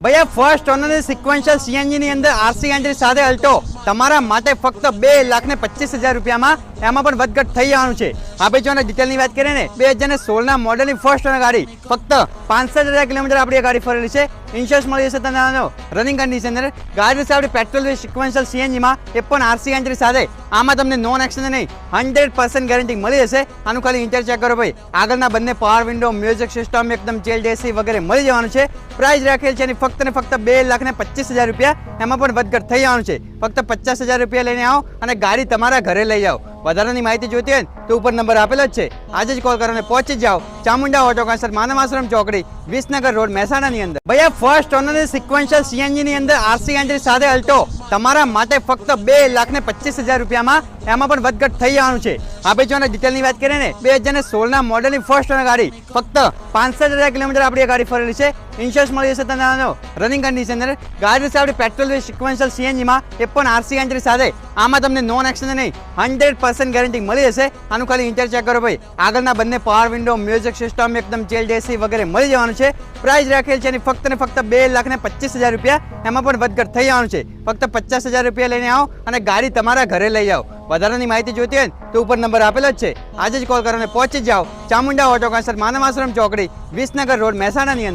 भैया first owner sequential CNG ની અંદર આરસી એન્ટ્રી સાથે અલ્ટો તમારા માટે ફક્ત 2,25,000 રૂપિયામાં એમાં પણ વધઘટ થઈ જવાનું છે। આપણે જો ડિટેલની વાત કરીએ ને 2016 ના મોડલની ફર્સ્ટ ઓનર ગાડી ફક્ત 65,000 કિલોમીટર આપણી ગાડી ફરેલી છે। ઇન્સ્યોરન્સ મળી જશે તમને રનિંગ કન્ડિશન અંદર ગાડી છે આપણી પેટ્રોલ સિક્વેન્શિયલ સીએનજી માં એ પણ આરસી એન્ટ્રી સાથે આમાં તમને નોન એક્સચેન્જ નહીં 100% ગેરંટી મળી જશે। આનું ખાલી ઇન્ટર ચેક કરો ભાઈ આગળના બંને પાવર વિન્ડો મ્યુઝિક સિસ્ટમ એકદમ ચિલ્ડ એસી વગેરે મળી જવાનું છે। પ્રાઇસ રાખેલ છે એની ફક્ત ને ફક્ત 2,25,000 રૂપિયા એમાં પણ વધઘટ થઈ જવાનું છે। ફક્ત 50,000 રૂપિયા લઈને આવો અને ગાડી તમારા ઘરે લઈ જાઓ। વધારાની માહિતી જોઈતી હોય તો ઉપર નંબર આપેલો જ છે, આજે જ કોલ કરો અને પહોંચી જાઓ ચામુંડા ઓટો કાંસર માનવ આશ્રમ ચોકડી વિસનગર રોડ મહેસાણાની અંદર। ભૈયા ફર્સ્ટ ઓનર સિક્વેન્શિયલ સીએનજી ની અંદર આરસી એન્ટ્રી સાથે અલ્ટો તમારા માટે ફક્ત 2,25,000 રૂપિયામાં એમાં પણ વધઘટ થઈ જવાનું છે। આપણે જો ડિટેલની વાત કરીએ ને 2016 ના મોડલની ફર્સ્ટ ઓનર ગાડી ફક્ત 65,000 કિલોમીટર આપણી ગાડી ફરેલી છે। ઇન્સ્યોરન્સ મળી જશે તમને રનિંગ કન્ડિશન અંદર ગાડી છે આપણી પેટ્રોલ સિક્વેન્શિયલ સીએનજી માં એ પણ આરસી એન્ટ્રી સાથે આમાં તમને નોન એક્સચેન્જ નહીં 100% ગેરંટી મળી જશે। આનું ખાલી ઇન્ટર ચેક કરો ભાઈ આગળના બંને પાવર વિન્ડો મ્યુઝિક સિસ્ટમ એકદમ ચિલ્ડ એસી વગેરે મળી જવાનું છે। પ્રાઇસ રાખેલ છે એની ફક્ત ને ફક્ત 2,25,000 રૂપિયા એમાં પણ વધઘટ થઈ જવાનું છે। ફક્ત 50,000 રૂપિયા લઈને આવો અને ગાડી તમારા ઘરે લઈ જાઓ। વધારાની માહિતી જોઈતી હોય તો ઉપર નંબર આપેલો જ છે, આજે જ કોલ કરો અને પહોંચી જાઓ ચામુંડા ઓટો કાંસર માનવ આશ્રમ ચોકડી વિસનગર રોડ મહેસાણાની અંદર।